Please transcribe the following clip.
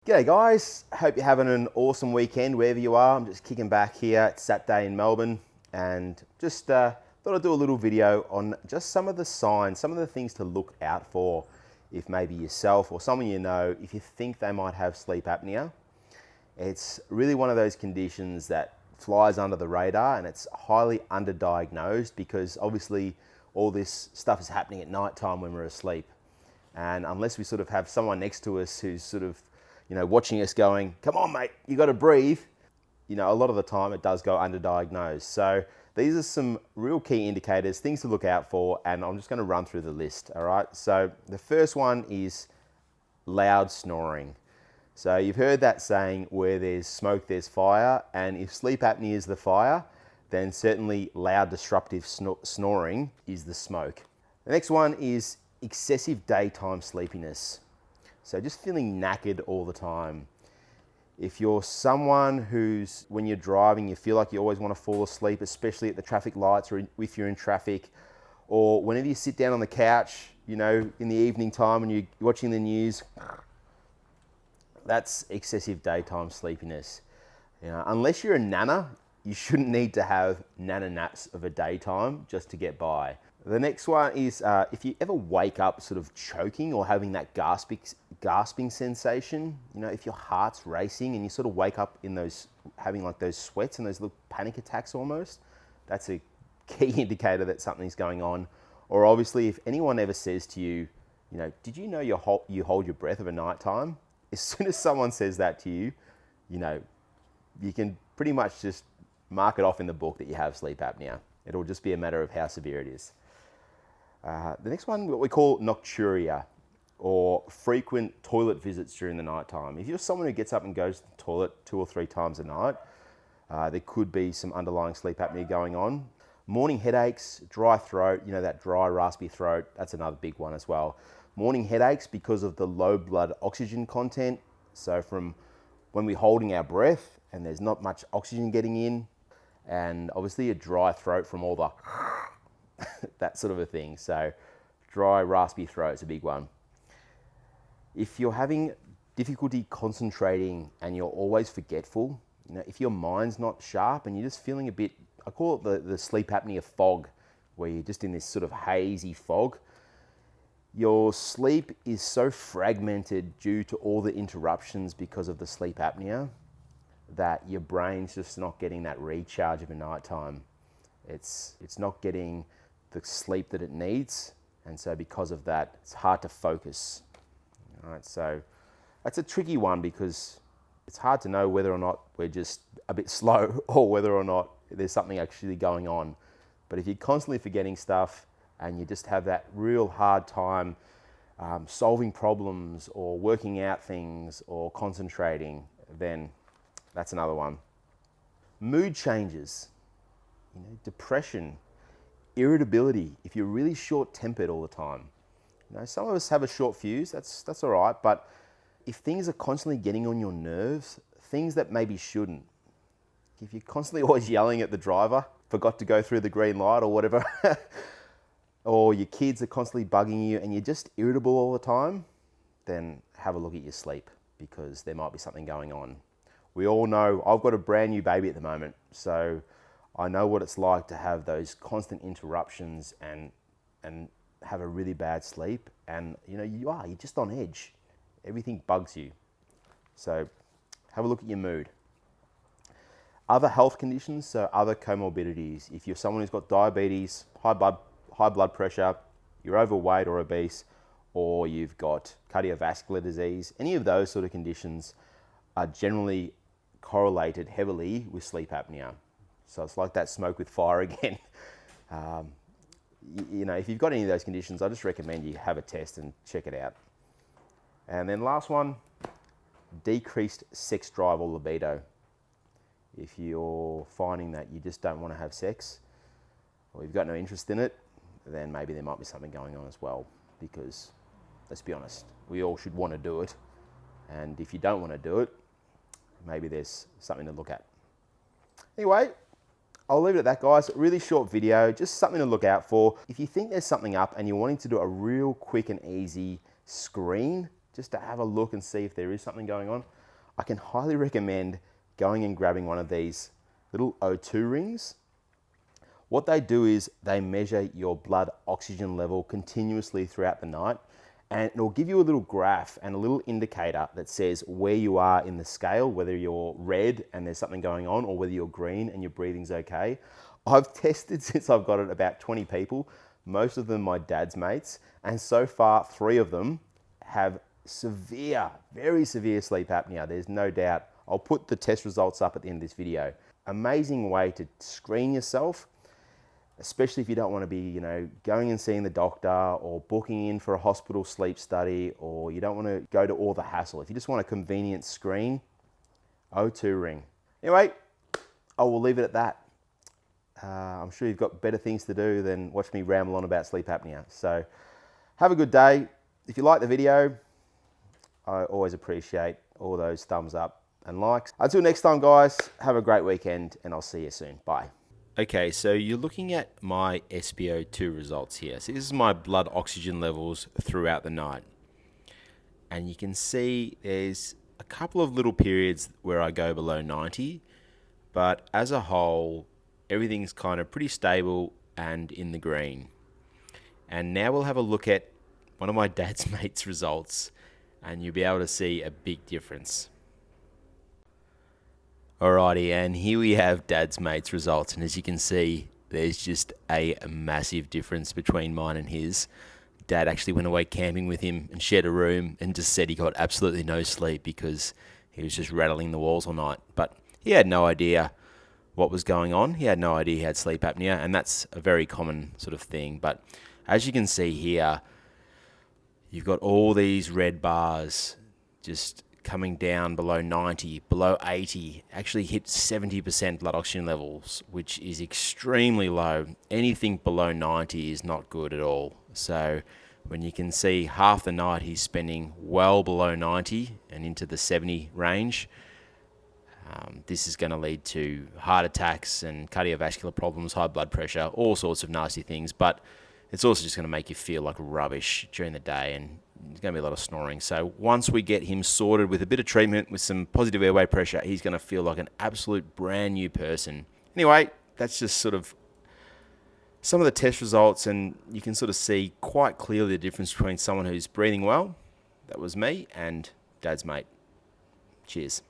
G'day guys, hope you're having an awesome weekend wherever you are. I'm just kicking back here. It's Saturday in Melbourne and just thought I'd do a little video on just some of the signs, some of the things to look out for if maybe yourself or someone you know, if you think they might have sleep apnea. It's really one of those conditions that flies under the radar and it's highly underdiagnosed because obviously all this stuff is happening at night time when we're asleep. And unless we sort of have someone next to us who's sort of watching us going, come on, mate, you got to breathe. A lot of the time it does go underdiagnosed. So these are some real key indicators, things to look out for, and I'm just going to run through the list, all right? So the first one is loud snoring. So you've heard that saying, where there's smoke, there's fire, and if sleep apnea is the fire, then certainly loud disruptive snoring is the smoke. The next one is excessive daytime sleepiness. So just feeling knackered all the time. If you're someone who's, when you're driving, you feel like you always want to fall asleep, especially at the traffic lights or if you're in traffic, or whenever you sit down on the couch, in the evening time when you're watching the news, that's excessive daytime sleepiness. Unless you're a nana, you shouldn't need to have nana naps of a daytime just to get by. The next one is if you ever wake up sort of choking or having that gasping sensation, if your heart's racing and you sort of wake up in having like those sweats and those little panic attacks almost, that's a key indicator that something's going on. Or obviously if anyone ever says to you, did you know you hold your breath of a night time? As soon as someone says that to you, you can pretty much just mark it off in the book that you have sleep apnea. It'll just be a matter of how severe it is. The next one, what we call nocturia, or frequent toilet visits during the night time. If you're someone who gets up and goes to the toilet 2 or 3 times a night, there could be some underlying sleep apnea going on. Morning headaches, dry throat, that dry, raspy throat, that's another big one as well. Morning headaches because of the low blood oxygen content. So from when we're holding our breath and there's not much oxygen getting in, and obviously a dry throat from all the that sort of a thing. So dry, raspy throat is a big one. If you're having difficulty concentrating and you're always forgetful, if your mind's not sharp and you're just feeling a bit, I call it the sleep apnea fog, where you're just in this sort of hazy fog. Your sleep is so fragmented due to all the interruptions because of the sleep apnea that your brain's just not getting that recharge of a night time. It's not getting the sleep that it needs, and so because of that, it's hard to focus. All right, so that's a tricky one because it's hard to know whether or not we're just a bit slow or whether or not there's something actually going on. But if you're constantly forgetting stuff and you just have that real hard time solving problems or working out things or concentrating, then that's another one. Mood changes, depression, irritability, if you're really short-tempered all the time. Some of us have a short fuse, that's all right, but if things are constantly getting on your nerves, things that maybe shouldn't, if you're constantly always yelling at the driver, forgot to go through the green light or whatever, or your kids are constantly bugging you and you're just irritable all the time, then have a look at your sleep because there might be something going on. We all know, I've got a brand new baby at the moment, so I know what it's like to have those constant interruptions and have a really bad sleep, and you're just on edge. Everything bugs you. So have a look at your mood. Other health conditions, so other comorbidities. If you're someone who's got diabetes, high blood pressure, you're overweight or obese, or you've got cardiovascular disease, any of those sort of conditions are generally correlated heavily with sleep apnea. So it's like that smoke with fire again. If you've got any of those conditions, I just recommend you have a test and check it out. And then last one, decreased sex drive or libido. If you're finding that you just don't want to have sex or you've got no interest in it, then maybe there might be something going on as well, because let's be honest, we all should want to do it. And if you don't want to do it, maybe there's something to look at. Anyway, I'll leave it at that, guys. Really short video, just something to look out for. If you think there's something up and you're wanting to do a real quick and easy screen just to have a look and see if there is something going on, I can highly recommend going and grabbing one of these little O2 rings. What they do is they measure your blood oxygen level continuously throughout the night, and it'll give you a little graph and a little indicator that says where you are in the scale, whether you're red and there's something going on, or whether you're green and your breathing's okay. I've tested, since I've got it, about 20 people, most of them my dad's mates, and so far 3 of them have severe, very severe sleep apnea. There's no doubt. I'll put the test results up at the end of this video. Amazing way to screen yourself, especially if you don't want to be, going and seeing the doctor or booking in for a hospital sleep study, or you don't want to go to all the hassle. If you just want a convenient screen, O2 ring. Anyway, I will leave it at that. I'm sure you've got better things to do than watch me ramble on about sleep apnea. So have a good day. If you like the video, I always appreciate all those thumbs up and likes. Until next time, guys, have a great weekend, and I'll see you soon. Bye. Okay, so you're looking at my SpO2 results here. So this is my blood oxygen levels throughout the night. And you can see there's a couple of little periods where I go below 90, but as a whole, everything's kind of pretty stable and in the green. And now we'll have a look at one of my dad's mates' results, and you'll be able to see a big difference. Alrighty, and here we have dad's mates' results, and as you can see, there's just a massive difference between mine and his. Dad actually went away camping with him and shared a room and just said he got absolutely no sleep because he was just rattling the walls all night. But he had no idea what was going on. He had no idea he had sleep apnea, and that's a very common sort of thing. But as you can see here, you've got all these red bars just coming down below 90, below 80, actually hit 70% blood oxygen levels, which is extremely low. Anything below 90 is not good at all. So when you can see half the night he's spending well below 90 and into the 70 range, this is going to lead to heart attacks and cardiovascular problems, high blood pressure, all sorts of nasty things. But it's also just going to make you feel like rubbish during the day, and there's going to be a lot of snoring. So once we get him sorted with a bit of treatment, with some positive airway pressure, he's going to feel like an absolute brand new person. Anyway, that's just sort of some of the test results, and you can sort of see quite clearly the difference between someone who's breathing well, that was me, and dad's mate. Cheers.